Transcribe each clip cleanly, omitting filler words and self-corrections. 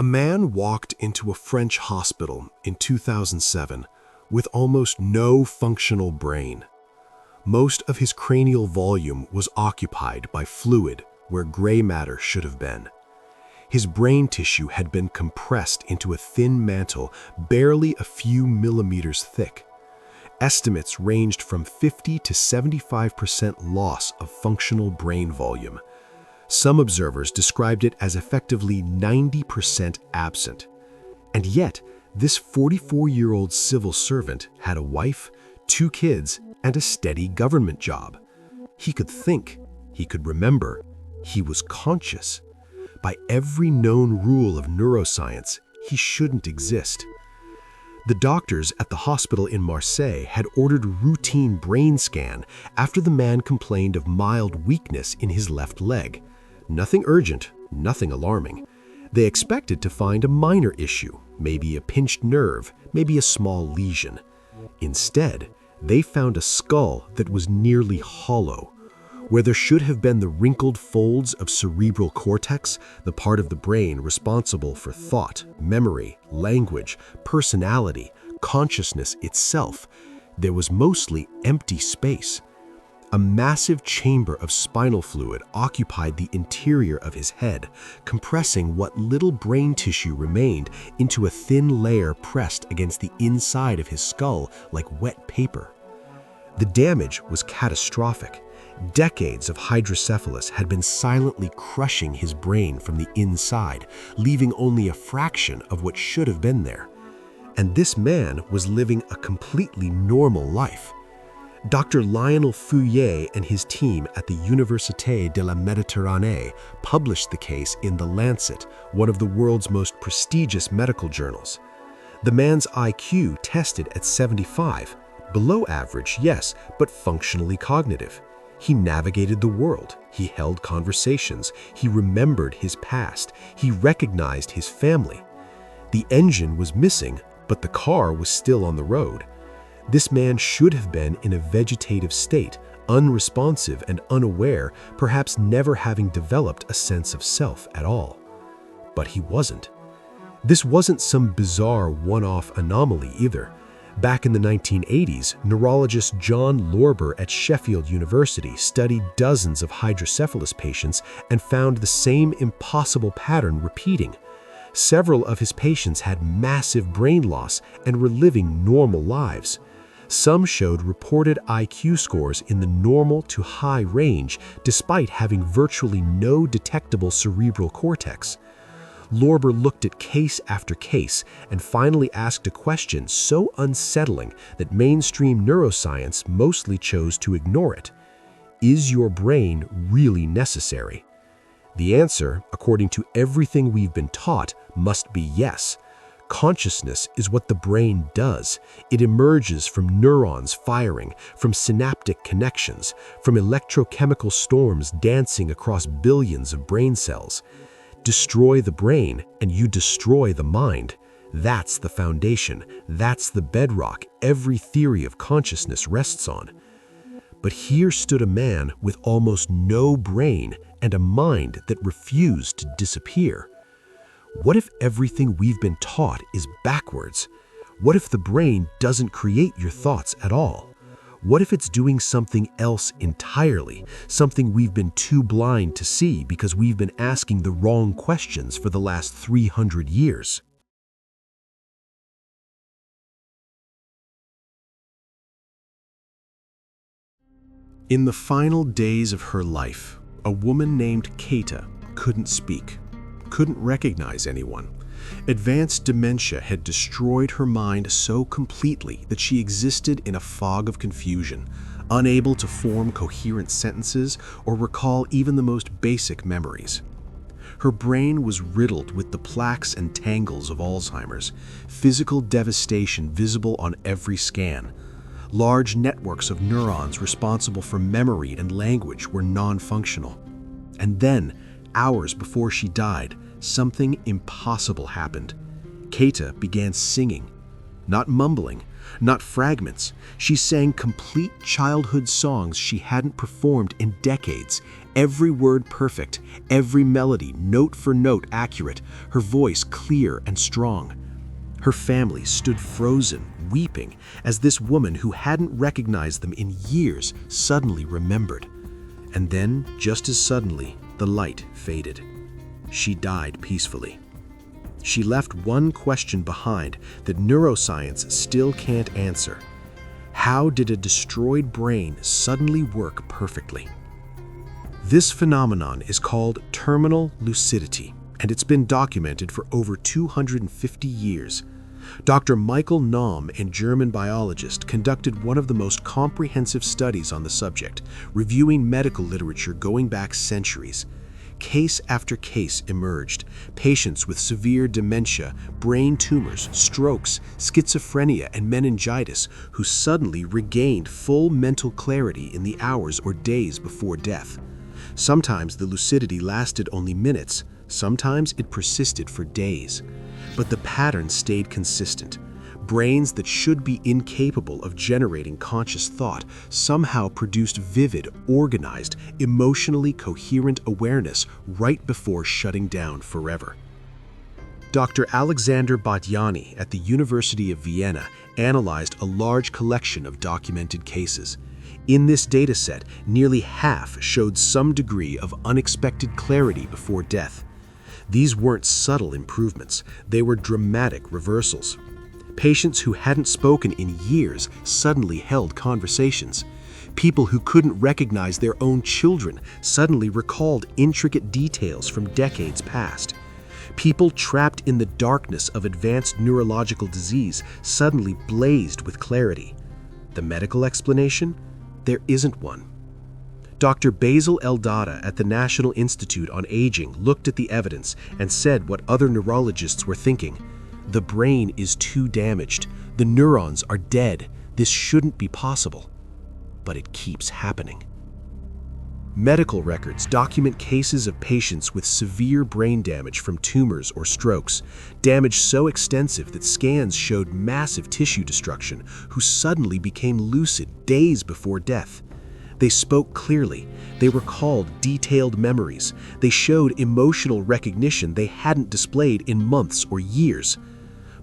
A man walked into a French hospital in 2007 with almost no functional brain. Most of his cranial volume was occupied by fluid where gray matter should have been. His brain tissue had been compressed into a thin mantle barely a few millimeters thick. Estimates ranged from 50 to 75% loss of functional brain volume. Some observers described it as effectively 90% absent. And yet, this 44-year-old civil servant had a wife, 2 kids, and a steady government job. He could think, he could remember, he was conscious. By every known rule of neuroscience, he shouldn't exist. The doctors at the hospital in Marseille had ordered a routine brain scan after the man complained of mild weakness in his left leg. Nothing urgent, nothing alarming. They expected to find a minor issue, maybe a pinched nerve, maybe a small lesion. Instead, they found a skull that was nearly hollow. Where there should have been the wrinkled folds of cerebral cortex, the part of the brain responsible for thought, memory, language, personality, consciousness itself, there was mostly empty space. A massive chamber of spinal fluid occupied the interior of his head, compressing what little brain tissue remained into a thin layer pressed against the inside of his skull like wet paper. The damage was catastrophic. Decades of hydrocephalus had been silently crushing his brain from the inside, leaving only a fraction of what should have been there. And this man was living a completely normal life. Dr. Lionel Fouillet and his team at the Université de la Méditerranée published the case in The Lancet, one of the world's most prestigious medical journals. The man's IQ tested at 75, below average, yes, but functionally cognitive. He navigated the world, he held conversations, he remembered his past, he recognized his family. The engine was missing, but the car was still on the road. This man should have been in a vegetative state, unresponsive and unaware, perhaps never having developed a sense of self at all. But he wasn't. This wasn't some bizarre one-off anomaly either. Back in the 1980s, neurologist John Lorber at Sheffield University studied dozens of hydrocephalus patients and found the same impossible pattern repeating. Several of his patients had massive brain loss and were living normal lives. Some showed reported IQ scores in the normal to high range, despite having virtually no detectable cerebral cortex. Lorber looked at case after case and finally asked a question so unsettling that mainstream neuroscience mostly chose to ignore it. Is your brain really necessary? The answer, according to everything we've been taught, must be yes. Consciousness is what the brain does. It emerges from neurons firing, from synaptic connections, from electrochemical storms dancing across billions of brain cells. Destroy the brain and you destroy the mind. That's the foundation. That's the bedrock every theory of consciousness rests on. But here stood a man with almost no brain and a mind that refused to disappear. What if everything we've been taught is backwards? What if the brain doesn't create your thoughts at all? What if it's doing something else entirely, something we've been too blind to see because we've been asking the wrong questions for the last 300 years? In the final days of her life, a woman named Keita couldn't speak, couldn't recognize anyone. Advanced dementia had destroyed her mind so completely that she existed in a fog of confusion, unable to form coherent sentences or recall even the most basic memories. Her brain was riddled with the plaques and tangles of Alzheimer's, physical devastation visible on every scan. Large networks of neurons responsible for memory and language were non-functional. And then, hours before she died, something impossible happened. Keita began singing, not mumbling, Not fragments. She sang complete childhood songs she hadn't performed in decades. Every word perfect, every melody note for note accurate, her voice clear and strong. Her family stood frozen, weeping, as this woman who hadn't recognized them in years suddenly remembered. And then, just as suddenly, the light faded. She died peacefully. She left one question behind that neuroscience still can't answer. How did a destroyed brain suddenly work perfectly? This phenomenon is called terminal lucidity, and it's been documented for over 250 years. Dr. Michael Naum, a German biologist, conducted one of the most comprehensive studies on the subject, reviewing medical literature going back centuries. Case after case emerged. Patients with severe dementia, brain tumors, strokes, schizophrenia, and meningitis who suddenly regained full mental clarity in the hours or days before death. Sometimes the lucidity lasted only minutes, sometimes it persisted for days. But the pattern stayed consistent. Brains that should be incapable of generating conscious thought somehow produced vivid, organized, emotionally coherent awareness right before shutting down forever. Dr. Alexander Batyani at the University of Vienna analyzed a large collection of documented cases. In this dataset, nearly half showed some degree of unexpected clarity before death. These weren't subtle improvements, they were dramatic reversals. Patients who hadn't spoken in years suddenly held conversations. People who couldn't recognize their own children suddenly recalled intricate details from decades past. People trapped in the darkness of advanced neurological disease suddenly blazed with clarity. The medical explanation? There isn't one. Dr. Basil Eldada at the National Institute on Aging looked at the evidence and said what other neurologists were thinking. The brain is too damaged. The neurons are dead. This shouldn't be possible. But it keeps happening. Medical records document cases of patients with severe brain damage from tumors or strokes, damage so extensive that scans showed massive tissue destruction, who suddenly became lucid days before death. They spoke clearly. They recalled detailed memories. They showed emotional recognition they hadn't displayed in months or years.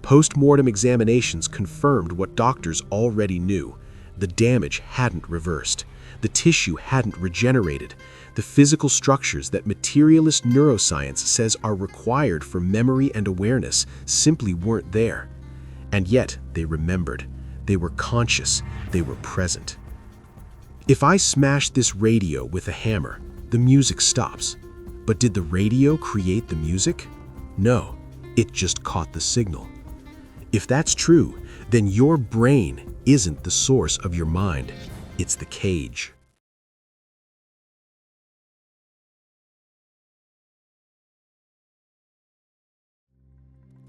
Post-mortem examinations confirmed what doctors already knew. The damage hadn't reversed. The tissue hadn't regenerated. The physical structures that materialist neuroscience says are required for memory and awareness simply weren't there. And yet, they remembered. They were conscious. They were present. If I smash this radio with a hammer, the music stops. But did the radio create the music? No, it just caught the signal. If that's true, then your brain isn't the source of your mind. It's the cage.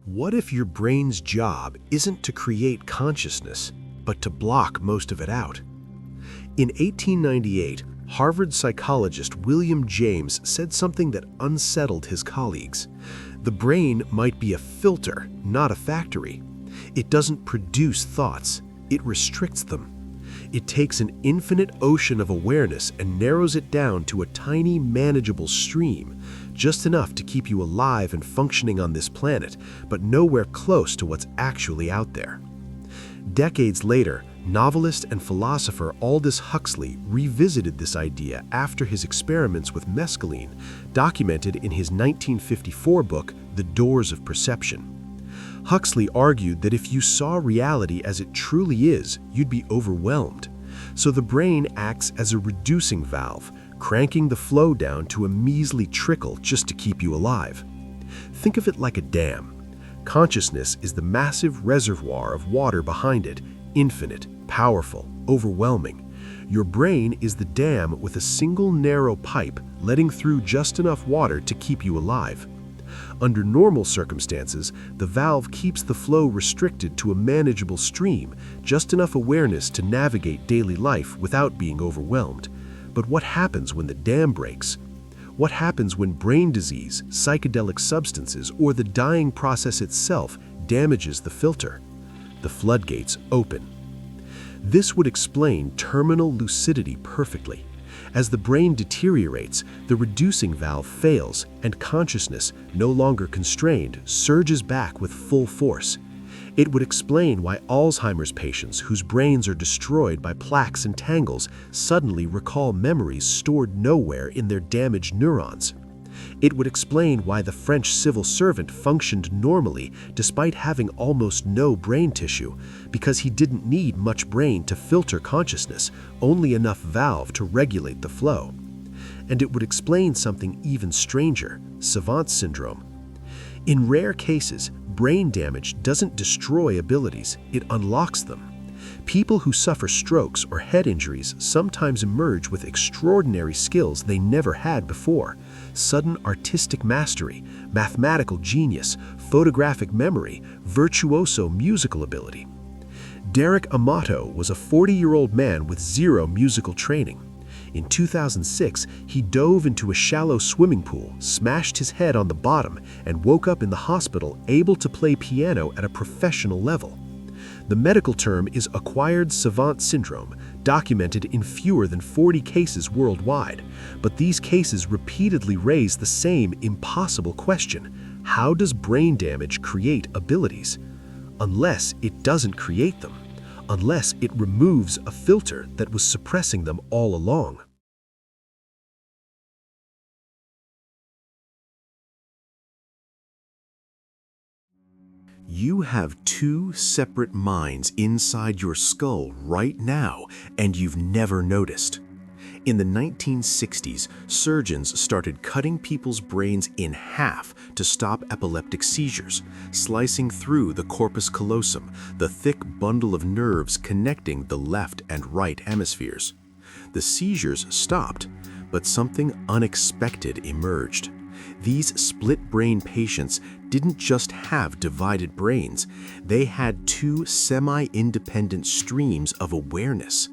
What if your brain's job isn't to create consciousness, but to block most of it out? In 1898, Harvard psychologist William James said something that unsettled his colleagues. The brain might be a filter, not a factory. It doesn't produce thoughts, it restricts them. It takes an infinite ocean of awareness and narrows it down to a tiny, manageable stream, just enough to keep you alive and functioning on this planet, but nowhere close to what's actually out there. Decades later, novelist and philosopher Aldous Huxley revisited this idea after his experiments with mescaline, documented in his 1954 book, The Doors of Perception. Huxley argued that if you saw reality as it truly is, you'd be overwhelmed. So the brain acts as a reducing valve, cranking the flow down to a measly trickle just to keep you alive. Think of it like a dam. Consciousness is the massive reservoir of water behind it, infinite, powerful, overwhelming. Your brain is the dam with a single narrow pipe letting through just enough water to keep you alive. Under normal circumstances, the valve keeps the flow restricted to a manageable stream, just enough awareness to navigate daily life without being overwhelmed. But what happens when the dam breaks? What happens when brain disease, psychedelic substances, or the dying process itself damages the filter? The floodgates open. This would explain terminal lucidity perfectly. As the brain deteriorates, the reducing valve fails, and consciousness, no longer constrained, surges back with full force. It would explain why Alzheimer's patients whose brains are destroyed by plaques and tangles suddenly recall memories stored nowhere in their damaged neurons. It would explain why the French civil servant functioned normally despite having almost no brain tissue, because he didn't need much brain to filter consciousness, only enough valve to regulate the flow. And it would explain something even stranger, Savant syndrome. In rare cases, brain damage doesn't destroy abilities, it unlocks them. People who suffer strokes or head injuries sometimes emerge with extraordinary skills they never had before: sudden artistic mastery, mathematical genius, photographic memory, virtuoso musical ability. Derek Amato was a 40-year-old man with zero musical training. In 2006, he dove into a shallow swimming pool, smashed his head on the bottom, and woke up in the hospital able to play piano at a professional level. The medical term is acquired savant syndrome, documented in fewer than 40 cases worldwide, but these cases repeatedly raise the same impossible question: how does brain damage create abilities? Unless it doesn't create them. Unless it removes a filter that was suppressing them all along. You have two separate minds inside your skull right now, and you've never noticed. In the 1960s, surgeons started cutting people's brains in half to stop epileptic seizures, slicing through the corpus callosum, the thick bundle of nerves connecting the left and right hemispheres. The seizures stopped, but something unexpected emerged. These split-brain patients didn't just have divided brains, they had two semi-independent streams of awareness.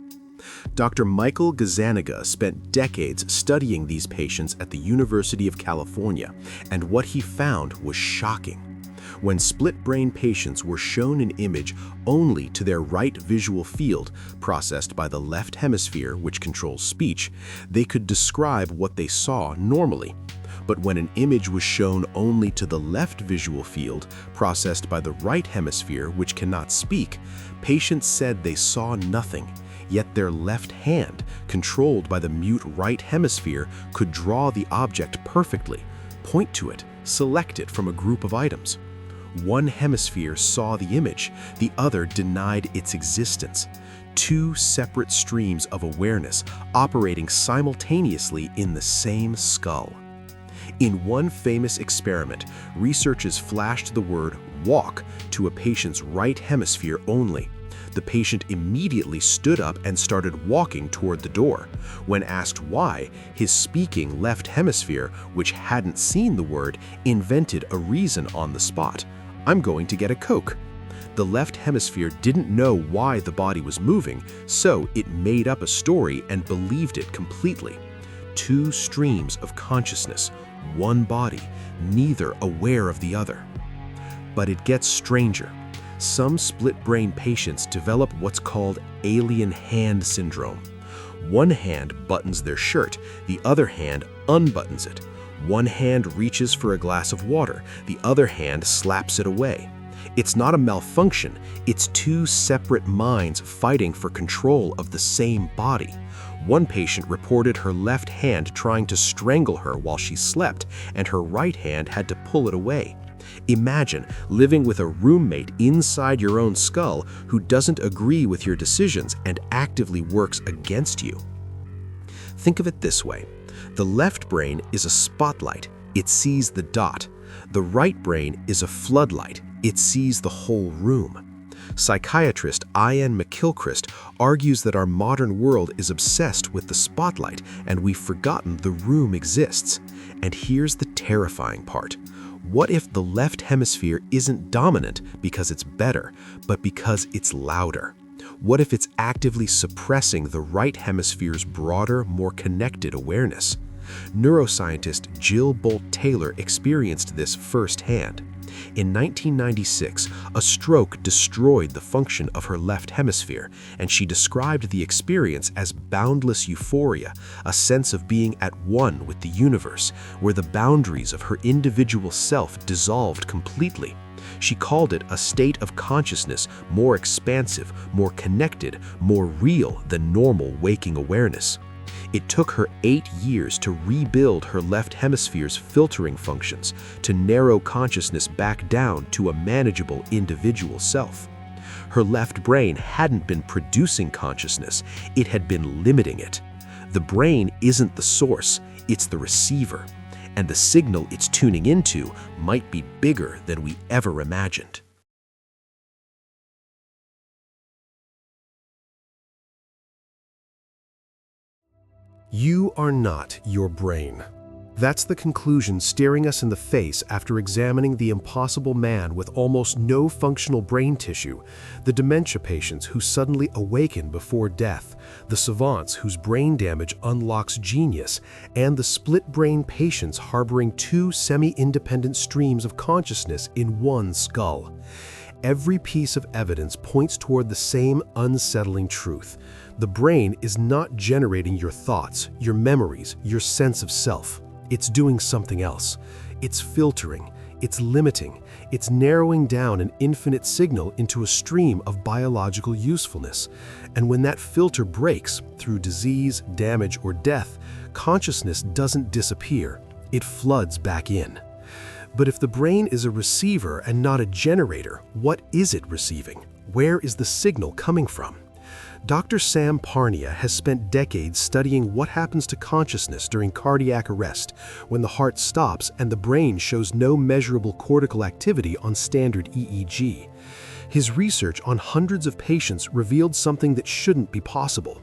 Dr. Michael Gazzaniga spent decades studying these patients at the University of California, and what he found was shocking. When split-brain patients were shown an image only to their right visual field, processed by the left hemisphere, which controls speech, they could describe what they saw normally. But when an image was shown only to the left visual field, processed by the right hemisphere, which cannot speak, patients said they saw nothing. Yet their left hand, controlled by the mute right hemisphere, could draw the object perfectly, point to it, select it from a group of items. One hemisphere saw the image, the other denied its existence. Two separate streams of awareness operating simultaneously in the same skull. In one famous experiment, researchers flashed the word "walk" to a patient's right hemisphere only. The patient immediately stood up and started walking toward the door. When asked why, his speaking left hemisphere, which hadn't seen the word, invented a reason on the spot. "I'm going to get a Coke." The left hemisphere didn't know why the body was moving, so it made up a story and believed it completely. Two streams of consciousness, one body, neither aware of the other. But it gets stranger. Some split-brain patients develop what's called alien hand syndrome. One hand buttons their shirt, the other hand unbuttons it. One hand reaches for a glass of water, the other hand slaps it away. It's not a malfunction, it's two separate minds fighting for control of the same body. One patient reported her left hand trying to strangle her while she slept, and her right hand had to pull it away. Imagine living with a roommate inside your own skull who doesn't agree with your decisions and actively works against you. Think of it this way. The left brain is a spotlight. It sees the dot. The right brain is a floodlight. It sees the whole room. Psychiatrist Ian McGilchrist argues that our modern world is obsessed with the spotlight and we've forgotten the room exists. And here's the terrifying part. What if the left hemisphere isn't dominant because it's better, but because it's louder? What if it's actively suppressing the right hemisphere's broader, more connected awareness? Neuroscientist Jill Bolt Taylor experienced this firsthand. In 1996, a stroke destroyed the function of her left hemisphere, and she described the experience as boundless euphoria, a sense of being at one with the universe, where the boundaries of her individual self dissolved completely. She called it a state of consciousness more expansive, more connected, more real than normal waking awareness. It took her 8 years to rebuild her left hemisphere's filtering functions, to narrow consciousness back down to a manageable individual self. Her left brain hadn't been producing consciousness, it had been limiting it. The brain isn't the source, it's the receiver. And the signal it's tuning into might be bigger than we ever imagined. You are not your brain. That's the conclusion staring us in the face after examining the impossible man with almost no functional brain tissue, the dementia patients who suddenly awaken before death, the savants whose brain damage unlocks genius, and the split-brain patients harboring two semi-independent streams of consciousness in one skull. Every piece of evidence points toward the same unsettling truth. The brain is not generating your thoughts, your memories, your sense of self. It's doing something else. It's filtering, it's limiting, it's narrowing down an infinite signal into a stream of biological usefulness. And when that filter breaks through disease, damage, or death, consciousness doesn't disappear, it floods back in. But if the brain is a receiver and not a generator, what is it receiving? Where is the signal coming from? Dr. Sam Parnia has spent decades studying what happens to consciousness during cardiac arrest, when the heart stops and the brain shows no measurable cortical activity on standard EEG. His research on hundreds of patients revealed something that shouldn't be possible: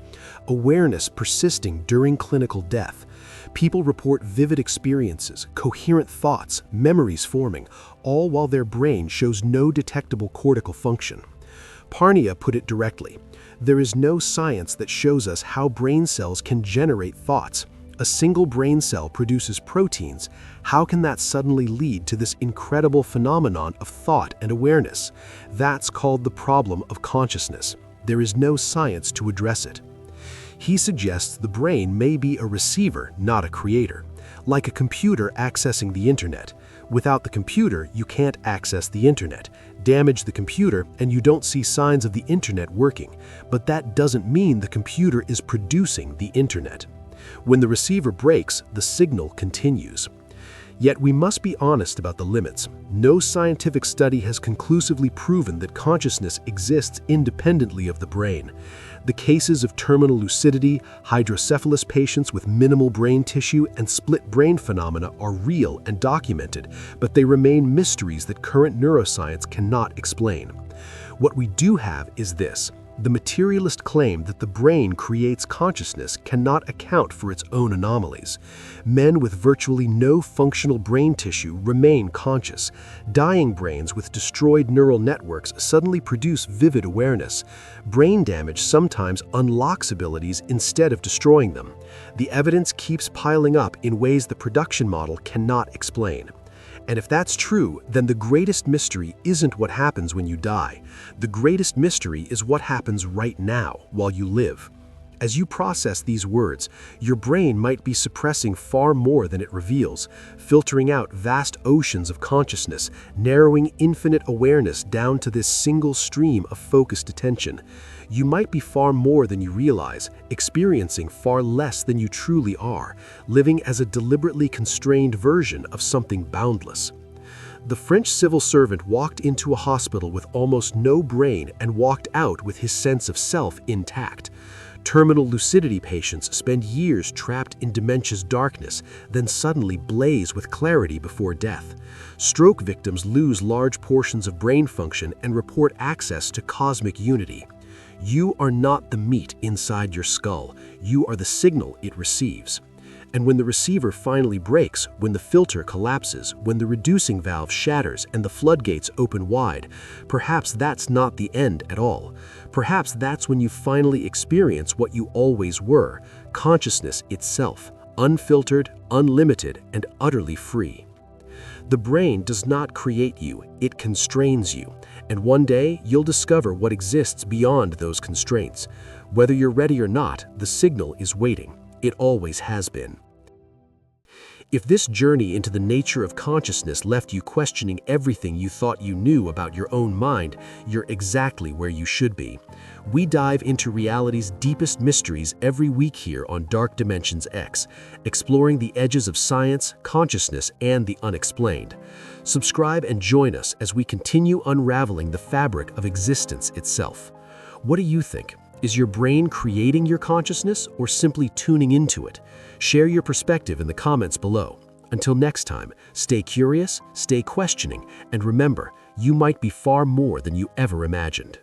awareness persisting during clinical death. People report vivid experiences, coherent thoughts, memories forming, all while their brain shows no detectable cortical function. Parnia put it directly: there is no science that shows us how brain cells can generate thoughts. A single brain cell produces proteins. How can that suddenly lead to this incredible phenomenon of thought and awareness? That's called the problem of consciousness. There is no science to address it. He suggests the brain may be a receiver, not a creator, like a computer accessing the internet. Without the computer, you can't access the internet. Damage the computer and you don't see signs of the internet working, but that doesn't mean the computer is producing the internet. When the receiver breaks, the signal continues. Yet we must be honest about the limits. No scientific study has conclusively proven that consciousness exists independently of the brain. The cases of terminal lucidity, hydrocephalus patients with minimal brain tissue, and split brain phenomena are real and documented, but they remain mysteries that current neuroscience cannot explain. What we do have is this: the materialist claim that the brain creates consciousness cannot account for its own anomalies. Men with virtually no functional brain tissue remain conscious. Dying brains with destroyed neural networks suddenly produce vivid awareness. Brain damage sometimes unlocks abilities instead of destroying them. The evidence keeps piling up in ways the production model cannot explain. And if that's true, then the greatest mystery isn't what happens when you die. The greatest mystery is what happens right now, while you live. As you process these words, your brain might be suppressing far more than it reveals, filtering out vast oceans of consciousness, narrowing infinite awareness down to this single stream of focused attention. You might be far more than you realize, experiencing far less than you truly are, living as a deliberately constrained version of something boundless. The French civil servant walked into a hospital with almost no brain and walked out with his sense of self intact. Terminal lucidity patients spend years trapped in dementia's darkness, then suddenly blaze with clarity before death. Stroke victims lose large portions of brain function and report access to cosmic unity. You are not the meat inside your skull, you are the signal it receives. And when the receiver finally breaks, when the filter collapses, when the reducing valve shatters and the floodgates open wide, perhaps that's not the end at all. Perhaps that's when you finally experience what you always were: consciousness itself, unfiltered, unlimited, and utterly free. The brain does not create you, it constrains you. And one day, you'll discover what exists beyond those constraints. Whether you're ready or not, the signal is waiting. It always has been. If this journey into the nature of consciousness left you questioning everything you thought you knew about your own mind, you're exactly where you should be. We dive into reality's deepest mysteries every week here on Dark Dimensions X, exploring the edges of science, consciousness, and the unexplained. Subscribe and join us as we continue unraveling the fabric of existence itself. What do you think? Is your brain creating your consciousness or simply tuning into it? Share your perspective in the comments below. Until next time, stay curious, stay questioning, and remember, you might be far more than you ever imagined.